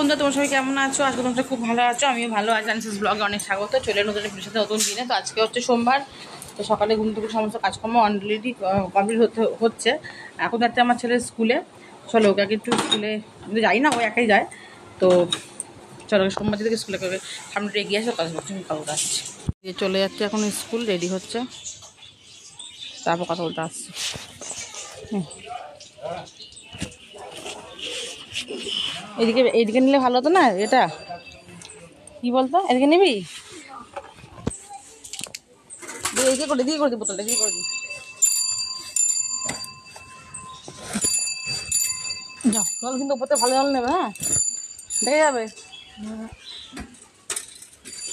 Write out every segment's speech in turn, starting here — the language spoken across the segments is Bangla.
বন্ধু তোমার সবাই কেমন আছো? আজকে তোমরা খুব ভালো আছো, আমিও ভালো আছি। আনসাস ব্লগে অনেক স্বাগত। চলে নতুন ভিডিওর সাথে নতুন দিনে। তো আজকে হচ্ছে সোমবার। তো সকালে ঘুম থেকে সমস্ত কাজকর্ম অলরেডি কমপ্লিট হচ্ছে। এখন যাচ্ছে আমার ছেলের স্কুলে। চলো ওকে আগে একটু স্কুলে যাই না, ও একাই যায়। তো চলো সোমবার থেকে স্কুলে করবে। সামনে এগিয়ে আসে, কাজ করছি, কাপড় আসছে। চলে যাচ্ছে এখন স্কুল, রেডি হচ্ছে, তারপর কথা বলতে আসছে। এদিকে নিলে ভালো হতো না? এটা কি বলতো, এদিকে নিবি? দিয়ে করে দিই বোতলটা দিয়ে করে দিই। জল কিন্তু উপরতে ভালো জল নেবে, হ্যাঁ দেখে যাবে।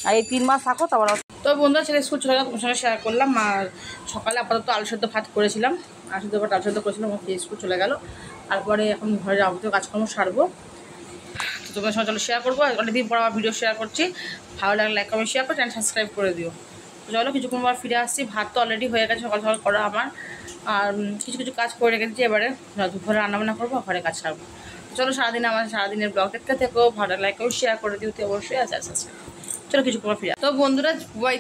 আর এই 3 মাস থাকো তারপর। তো বন্ধুরা ছেলে স্কুল চলে গেল, তোমার সঙ্গে শেয়ার করলাম। আর সকালে আপাতত আলু সেদ্ধ ভাত করেছিলাম, আলু সেদ্ধ ভাত আলু সেদ্ধ করেছিলাম। ও স্কুল চলে গেল। তারপরে এখন ঘরে যাবতীয় কাজকর্ম সারবো। তো তোমার সঙ্গে চলো শেয়ার করবো। অনেকদিন পর আমার ভিডিও শেয়ার করছি। ভালো লাগলে লাইক কমেন্ট শেয়ার করো, চ্যানেল সাবস্ক্রাইব করে দিও। চলো কিছুক্ষণ পর ফিরে আসছি। ভাত তো অলরেডি হয়ে গেছে সকাল সকাল করা আমার। আর কিছু কিছু কাজ করে রেখেছি। এবারে দুপুরে রান্নাবান্না করবো, ঘরে কাজ সারবো। চলো সারাদিনের ব্লগ দেখতে থেকো। ভালো লাইক করে শেয়ার করে দিতে অবশ্যই আছে। চলো কিছু পর ফিরে। তো বন্ধুরা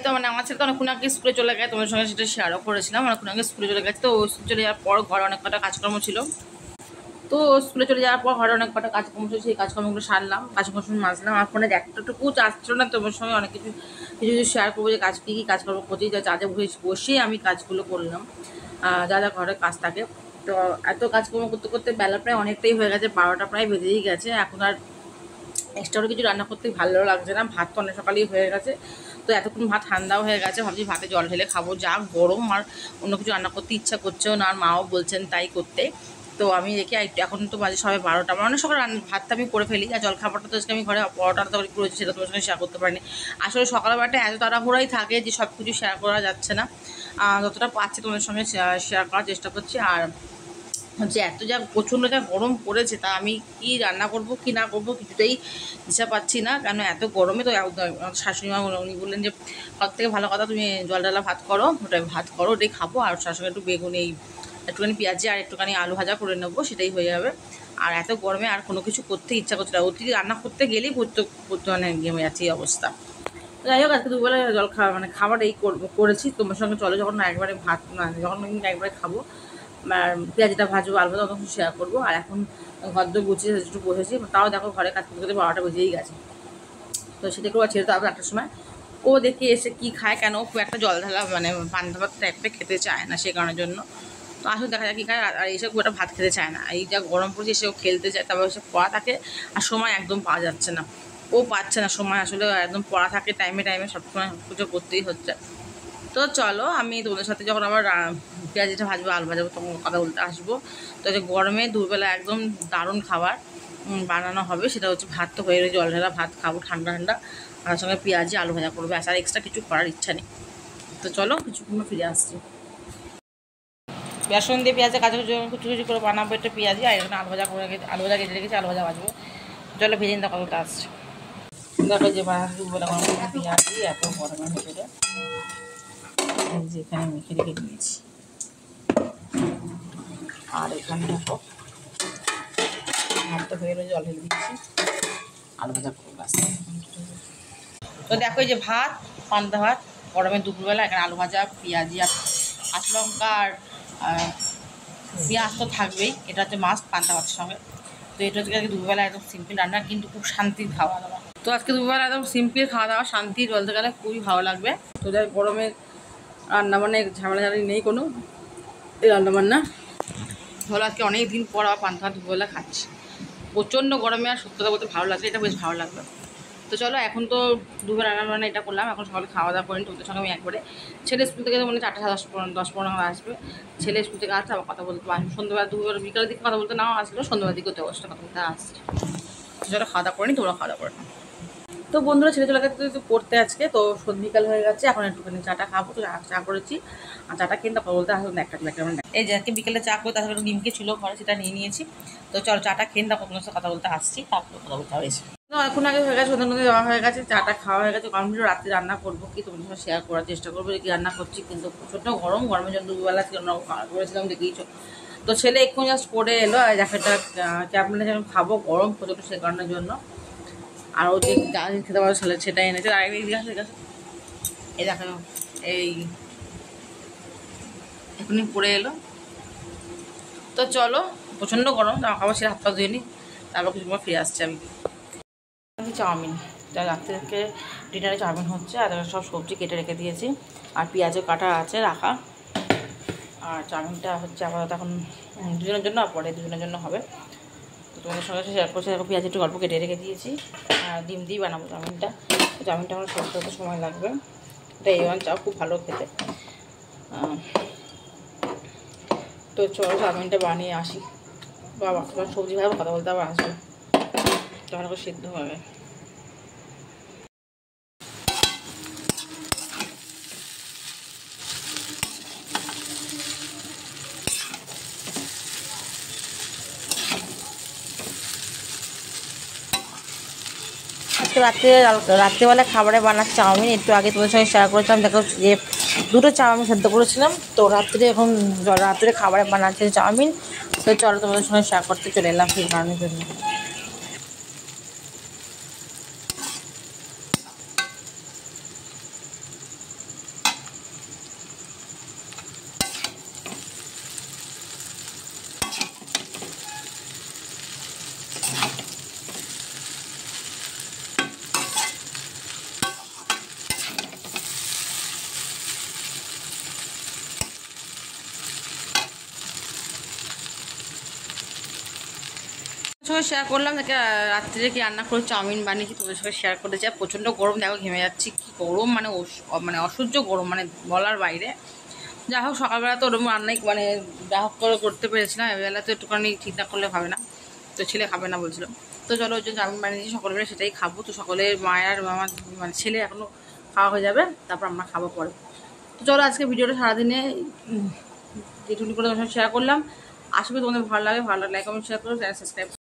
তো মানে আমার ছেলে তো অনেকক্ষণ আগে স্কুলে চলে গেছে, তোমার সঙ্গে সেটা শেয়ারও করেছিলাম। অনেকক্ষণ আগে স্কুলে চলে গেছে। তো চলে যাওয়ার পর ঘরে অনেক কটা কাজকর্ম ছিল। তো স্কুলে চলে যাওয়ার পর ঘরে অনেক কটা কাজকর্ম ছিল, সেই কাজকর্মগুলো সারলাম, কাজকর্ম মাজলাম। আর ফোনে একটুকু চার্জ ছিল না, তোমার সঙ্গে অনেক কিছু কিছু শেয়ার করবো যে কী কী কাজকর্ম করছি। যা চার্জে বসেই আমি কাজগুলো করলাম, যা যা ঘরের কাজ থাকে। তো এত কাজকর্ম করতে করতে বেলা প্রায় অনেকটাই হয়ে গেছে, 12টা প্রায় বেজেই গেছে। এখন আর এক্সট্রা কিছু রান্না করতে ভালো লাগছে না, ভাত তো অনেক সকালেই হয়ে গেছে। তো এতক্ষণ ভাত ঠান্ডাও হয়ে গেছে, ভাবছি ভাতে জল ঢেলে খাবো। যা গরম, আর অন্য কিছু রান্না করতে ইচ্ছা করছেও না, আর মাও বলছেন তাই করতে। তো আমি দেখি এখন তো বাজে সবাই 12টা, আমার অনেক সকাল ভাতটা আমি করে ফেলি। আর জলখাবারটা তো আজকে আমি ঘরে পরোটা তরকারি করেছি, সেটা তোমার সঙ্গে শেয়ার করতে পারিনি। আসলে সকালবেলাটা এত তাড়াহুড়াই থাকে যে সব কিছু শেয়ার করা যাচ্ছে না। যতটা পাচ্ছি তোমাদের সঙ্গে শেয়ার করার চেষ্টা করছি। আর হচ্ছে এত প্রচণ্ড গরম পড়েছে, তা আমি কি রান্না করব কি না করব কিছুতেই দিশা পাচ্ছি না। কেন এত গরমে তো শাশুড়ি মা উনি বললেন যে সব থেকে ভালো কথা তুমি জল ডালা ভাত করো, ওটাই খাবো। আর শাশুড়ি একটু বেগুন একটুখানি পেঁয়াজি আর একটুখানি আলু ভাজা করে নেবো, সেটাই হয়ে যাবে। আর এত গরমে আর কোনো কিছু করতে ইচ্ছা করছে না, অতিরিক্ত রান্না করতে গেলেই পড়তে মানে ঘেমে যাচ্ছে এই অবস্থা। যাই হোক আজকে দুবেলা খাবার এই করেছি। তোমার সঙ্গে চলো যখন একবারে ভাত যখন একবারে খাবো, পেঁয়াজিটা ভাজবো, আলু ভাজা তখন শেয়ার করবো। আর এখন ঘর দর গুছিয়ে একটু বসেছি, তাও দেখো ঘরে কাজ করতে করতে 12টা বেজেই গেছে। তো সেটাকেও ছেড়ে তো আবার 1টার সময় ও দেখি এসে কি খায়, কেন খুব একটা জল ঢালা মানে পান্তা ভাত টাইপটা খেতে চায় না, সেই কারণের জন্য। তো আসলে দেখা যায় কী খায়, আর এসে খুব একটা ভাত খেতে চায় না। এই যা গরম পড়ছে এসেও খেলতে চায়, তারপর এসে পড়া থাকে, আর সময় একদম পাওয়া যাচ্ছে না, ও পাচ্ছে না সময়। আসলে একদম পড়া থাকে টাইমে সবসময় পুজো করতেই হচ্ছে। তো চলো আমি তোমাদের সাথে যখন আবার পেঁয়াজিটা ভাজবো আলু ভাজবো তখন কথা বলতে আসবো। তো যে গরমে দুবেলা একদম দারুণ খাবার বানানো হবে, সেটা হচ্ছে ভাত তো হয়ে জল ঢালা ভাত খাবো ঠান্ডা ঠান্ডা, আর সঙ্গে পেঁয়াজি আলু ভাজা করবো, আর এক্সট্রা কিছু করার ইচ্ছা নেই। তো চলো কিছুক্ষণ ফিরে আসছি। বেসন দিয়ে পেঁয়াজে কুচি কুচি করে বানাবো একটা পেঁয়াজি, আর এখানে আলু ভাজা করে রেখেছি, আলু ভাজা কেটে রেখেছি, আলু ভাজা ভাজবো। চলো ভেজে নিতে কতটা আসছে। দেখো যে দুবেলা পেঁয়াজি এত গরমের ভেতরে এখানে মেখে রেখে দিয়েছি। আর এখানে দেখো ভাতটা হয়ে জল ঢেলে দিয়েছি, আলু ভাজা করবো। তো দেখো এই যে ভাত, পান্তা ভাত গরমের দুপুরবেলা, এখানে আলু ভাজা পেঁয়াজি আর কাঁচা লঙ্কা আর পেঁয়াজ তো থাকবেই, এটা হচ্ছে মাছ পান্তা ভাতের সঙ্গে। তো এটা হচ্ছে আজকে দুপুরবেলা একদম সিম্পল রান্না, কিন্তু খুব শান্তির খাওয়া দাওয়া। তো আজকে দুপুরবেলা একদম সিম্পল খাওয়া দাওয়া, শান্তি বলতে গেলে খুবই ভালো লাগবে। তো যাই গরমের রান্নাবান্না ঝামেলা নেই কোনো, এই রান্নাবান্না হলো আজকে অনেক দিন পর আবার পান্তা ভাত দুপুরবেলা খাচ্ছি। প্রচণ্ড গরমে আর সত্যতা বলতে ভালো লাগছে, এটা বেশ ভালো লাগবে। তো চলো এখন তো দুপুর রান্নাবান্না এটা করলাম, এখন সকালে খাওয়া দাওয়া করিনি। তোমাদের সঙ্গে আমি একবারে ছেলে স্কুল থেকে মনে 4টা 10-15 আসবে, ছেলে স্কুল থেকে আসছে, আবার কথা বলতে আসবে সন্ধ্যাবেলা, দুপুর বিকালের দিকে কথা বলতে নাও আসলো, সন্ধ্যাবেলার দিকে অবস্থা কথা বলতে আসছে। চলো খাওয়া দাওয়া করিনি, তোমরা খাওয়া দাওয়া করে না। তো বন্ধুরা ছেলে চলে গেছে পড়তে আজকে, তো বিকাল হয়ে গেছে, এখন একটুখানি চাটা খাবো। তো চা করেছি, আর চাটা কিন্তু বলতে আসলে একটা এই যে আজকে বিকেলে চা করে তাছাড়া নিমকে ছিল ঘরে, সেটা নিয়ে নিয়েছি। তো চলো চাটা খেয়ে তারপর তোমার সাথে কথা বলতে আসছি, তারপর কথা বলতে হয়েছে। তো এখন আগে হয়ে গেছে, সন্ধ্যা দেওয়া হয়ে গেছে, চাটা খাওয়া হয়ে গেছে। কারণ রাত্রে রান্না করবো কি তোমার সাথে শেয়ার করার চেষ্টা করবো যে কি রান্না করছি, কিন্তু প্রচণ্ড গরমের জন্য দুবেলা করেছিলাম দেখেইছো। তো ছেলে এক্ষুনি জাস্ট পড়ে এলো, জ্যাকেটটা ক্যাব মানে যেন খাবো, গরম প্রচণ্ড, সে কারণের জন্য। আর ও যে যা খেতে পারো সেটাই এনেছে। আর এই দেখো এই এখনই পড়ে এলো। তো চলো, প্রচণ্ড গরম, জামা কাপড় ছেড়ে হাত পা ধুয়ে নিই, তারপর কিছু সময় ফিরে আসছে। আমি চাউমিন, রাত্রে থেকে ডিনারে চাউমিন হচ্ছে, আর সব সবজি কেটে রেখে দিয়েছি, আর পেঁয়াজও কাটা আছে রাখা। আর চাউমিনটা হচ্ছে আপাতত এখন দুজনের জন্য, আর পরে দুজনের জন্য হবে। তো তোমাদের সঙ্গে শেয়ার করছি। দেখো পেঁয়াজ একটু গল্প কেটে রেখে দিয়েছি, আর ডিম দিয়ে বানাবো চাউমিনটা। চাউমিনটা আমার করতে হতে সময় লাগবে। এটা A1 চাও, খুব ভালো খেতে। তো চলো চাউমিনটা বানিয়ে আসি। বাবা তোমার সবজি ভাবে কথা বলতে আবার আসবে, তখন করে সিদ্ধ হবে। আজকে রাত্রিবেলা খাবারে বানার চাউমিন একটু আগে তোমাদের সঙ্গে শেয়ার করেছিলাম। দেখো যে দুটো চাউমিন সেদ্ধ করেছিলাম, তো রাত্রে খাবারে বানাচ্ছে চাউমিন। তো চলো তোমাদের সঙ্গে শেয়ার করতে চলে এলাম সেই কারণের জন্য। সঙ্গে শেয়ার করলাম, দেখে রাত্রিরে কি রান্না করে চাউমিন বানিয়েছি তোদের সঙ্গে শেয়ার করতে চাই। প্রচণ্ড গরম, দেখো ঘেমে যাচ্ছি, কি গরম, মানে অসহ্য গরম, মানে বলার বাইরে। যা হোক সকালবেলা তো ওরকম রান্নাই মানে যা হোক করে করতে পেরেছিলাম, এবেলা তো একটুখানি ঠিক না করলে হবে না। তো ছেলে খাবে না বলছিল, তো চলো ওই জন্য চাউমিন বানিয়েছি, সকলে মিলে সেটাই খাবো। তো সকলের মায়ের আমার মানে ছেলে এখনও খাওয়া হয়ে যাবে, তারপর আমরা খাবো পরে। তো চলো আজকে ভিডিওটা সারাদিনে যেটুকু করে তোমার সঙ্গে শেয়ার করলাম। আশা করি তোমাদের ভালো লাগে। ভালো লাগলে লাইক কমেন্ট শেয়ার করো, চ্যানেল সাবস্ক্রাইব।